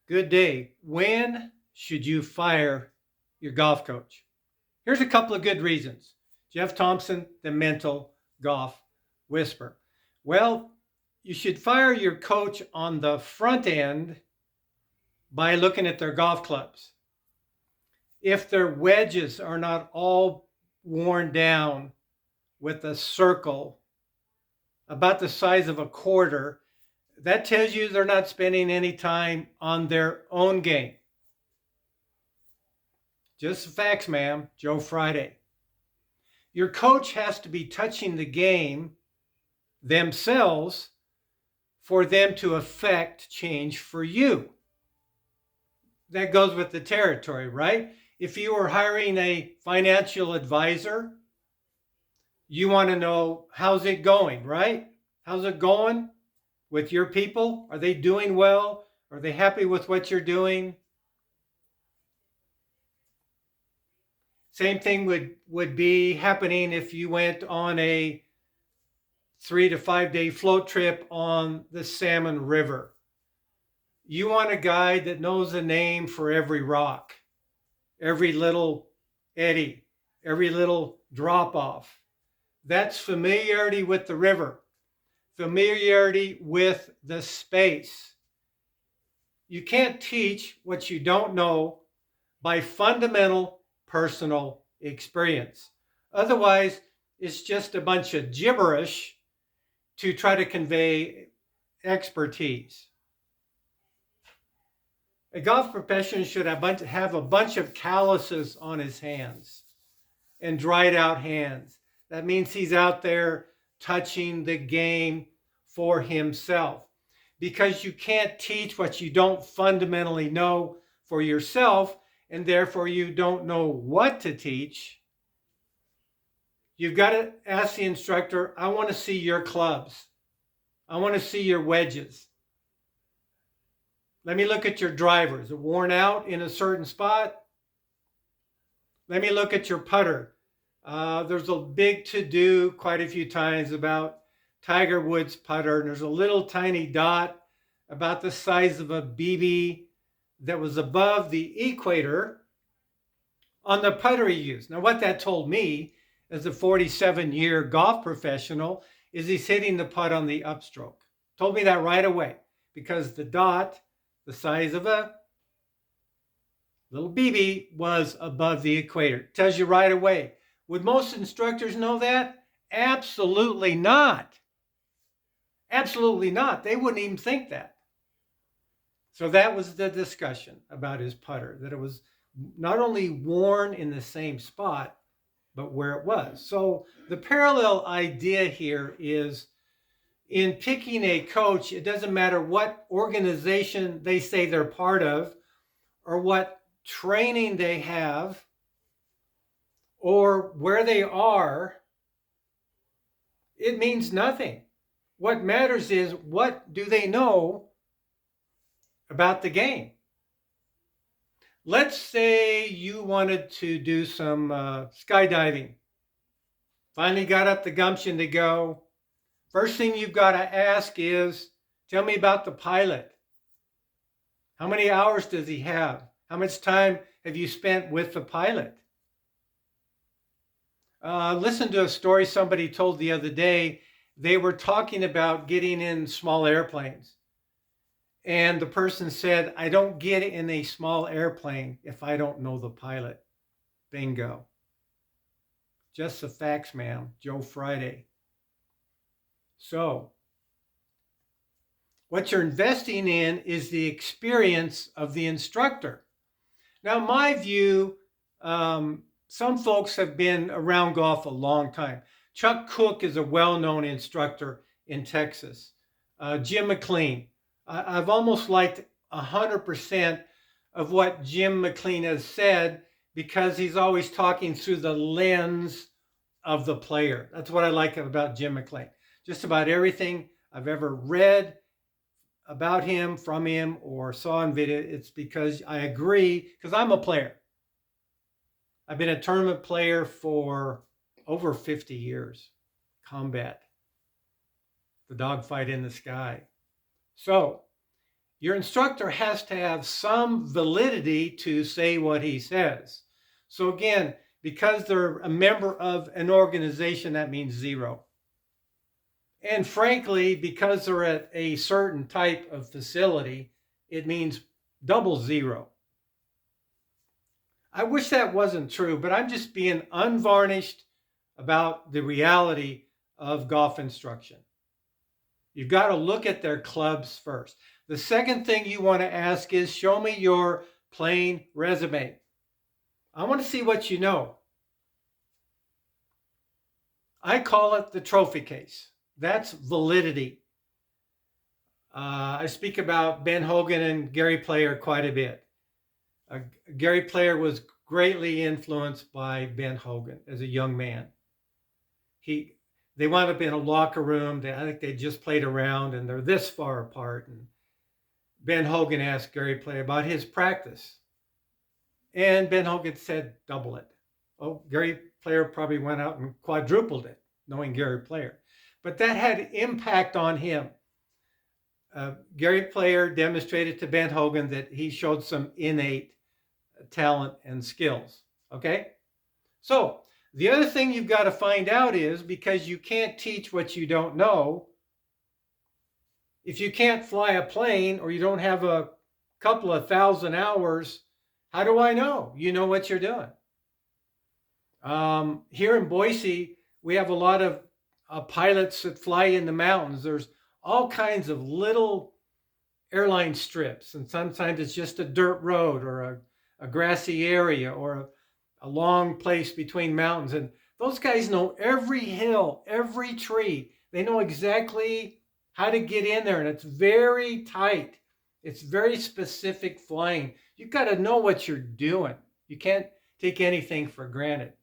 Good day. When should you fire your golf coach? Here's a couple of good reasons. Jeff Thompson, the mental golf whisper. Well, you should fire your coach on the front end by looking at their golf clubs. If their wedges are not all worn down with a circle about the size of a quarter, that tells you they're not spending any time on their own game. Just the facts, ma'am. Joe Friday. Your coach has to be touching the game themselves for them to affect change for you. That goes with the territory, right? If you are hiring a financial advisor, you want to know how's it going, right? How's it going with your people? Are they doing well? Are they happy with what you're doing? Same thing would be happening if you went on a 3 to 5 day float trip on the Salmon River. You want a guide that knows a name for every rock, every little eddy, every little drop off. That's familiarity with the river, familiarity with the space. You can't teach what you don't know by fundamental personal experience. Otherwise, it's just a bunch of gibberish to try to convey expertise. A golf professional should have a bunch of calluses on his hands and dried out hands. That means he's out there touching the game for himself. Because you can't teach what you don't fundamentally know for yourself, and therefore you don't know what to teach. You've got to ask the instructor, I want to see your clubs. I want to see your wedges. Let me look at your driver. Is it worn out in a certain spot? Let me look at your putter. There's a big to-do quite a few times about Tiger Woods' putter, and there's a little tiny dot about the size of a BB that was above the equator on the putter he used. Now, what that told me as a 47-year golf professional is he's hitting the putt on the upstroke. Told me that right away because the dot, the size of a little BB, was above the equator. Tells you right away. Would most instructors know that? Absolutely not. Absolutely not. They wouldn't even think that. So that was the discussion about his putter, that it was not only worn in the same spot, but where it was. So the parallel idea here is in picking a coach, it doesn't matter what organization they say they're part of or what training they have or where they are, it means nothing. What matters is what do they know about the game. Let's say you wanted to do some skydiving. Finally got up the gumption to go. First thing you've got to ask is, tell me about the pilot. How many hours does he have? How much time have you spent with the pilot? Listen to a story somebody told the other day. They were talking about getting in small airplanes. And the person said, I don't get in a small airplane if I don't know the pilot. Bingo. Just the facts, ma'am. Joe Friday. So, what you're investing in is the experience of the instructor. Now, my view, some folks have been around golf a long time. Chuck Cook is a well-known instructor in Texas. Jim McLean. I've almost liked 100% of what Jim McLean has said because he's always talking through the lens of the player. That's what I like about Jim McLean. Just about everything I've ever read about him, from him, or saw in video, it's because I agree, because I'm a player. I've been a tournament player for over 50 years. Combat. The dogfight in the sky. So Your instructor has to have some validity to say what he says. So again, because they're a member of an organization, that means 0. And frankly, because they're at a certain type of facility, it means double 0. I wish that wasn't true, but I'm just being unvarnished about the reality of golf instruction. You've got to look at their clubs first. The second thing you want to ask is, show me your playing resume. I want to see what you know. I call it the trophy case. That's validity. I speak about Ben Hogan and Gary Player quite a bit. Gary Player was greatly influenced by Ben Hogan as a young man. They wound up in a locker room. I think they just played around and they're this far apart. And Ben Hogan asked Gary Player about his practice. And Ben Hogan said, double it. Oh, Gary Player probably went out and quadrupled it, knowing Gary Player. But that had impact on him. Gary Player demonstrated to Ben Hogan that he showed some innate talent and skills. Okay? So the other thing you've got to find out is, because you can't teach what you don't know, if you can't fly a plane or you don't have a couple of 1,000 hours, how do I know you know what you're doing? Here in Boise, we have a lot of pilots that fly in the mountains. There's all kinds of little airline strips, and sometimes it's just a dirt road or a grassy area or a long place between mountains. And those guys know every hill, every tree. They know exactly how to get in there, and it's very tight. It's very specific flying. You've got to know what you're doing. You can't take anything for granted.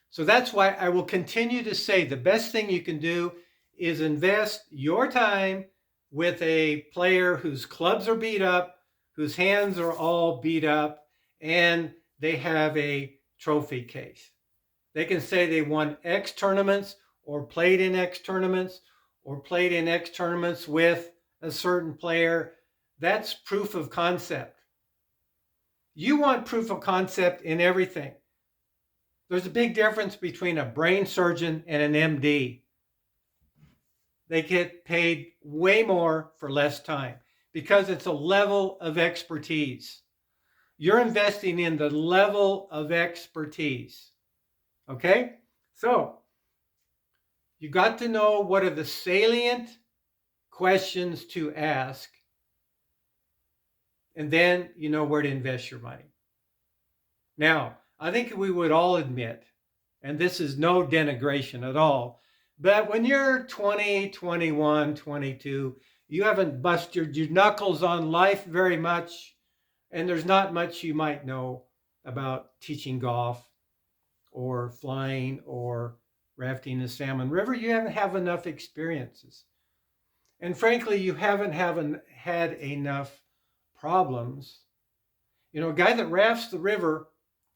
So that's why I will continue to say the best thing you can do is invest your time with a player whose clubs are beat up, whose hands are all beat up, and they have a trophy case. They can say they won X tournaments or played in X tournaments or played in X tournaments with a certain player. That's proof of concept. You want proof of concept in everything. There's a big difference between a brain surgeon and an MD. They get paid way more for less time because it's a level of expertise. You're investing in the level of expertise. Okay? So, you got to know what are the salient questions to ask, and then you know where to invest your money. Now, I think we would all admit, and this is no denigration at all, but when you're 20, 21, 22, you haven't busted your knuckles on life very much, and there's not much you might know about teaching golf or flying or rafting the Salmon River. You haven't had enough experiences. And frankly, you haven't had enough problems. You know, a guy that rafts the river,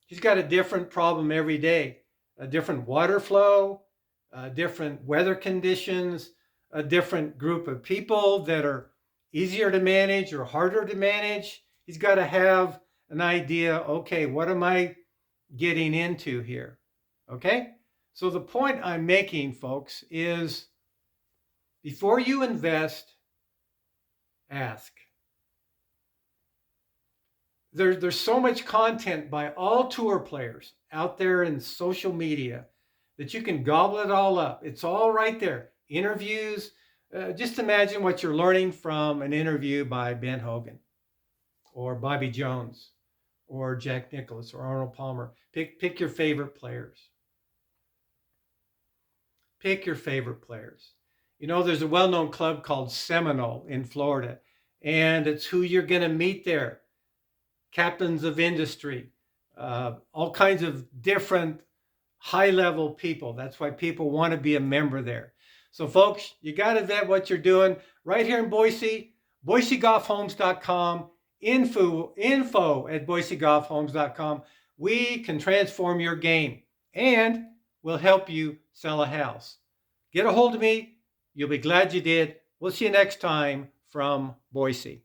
he's got a different problem every day. A different water flow, different weather conditions, a different group of people that are easier to manage or harder to manage. He's got to have an idea, okay, what am I getting into here? Okay? So the point I'm making, folks, is before you invest, ask. There's so much content by all tour players out there in social media that you can gobble it all up. It's all right there. Interviews. Just imagine what you're learning from an interview by Ben Hogan or Bobby Jones or Jack Nicklaus or Arnold Palmer. Pick your favorite players. Pick your favorite players. You know, there's a well-known club called Seminole in Florida, and it's who you're going to meet there. Captains of industry, all kinds of different high-level people. That's why people want to be a member there. So, folks, you got to vet what you're doing right here in Boise, BoiseGolfHomes.com, info at BoiseGolfHomes.com. We can transform your game and we'll help you sell a house. Get a hold of me. You'll be glad you did. We'll see you next time from Boise.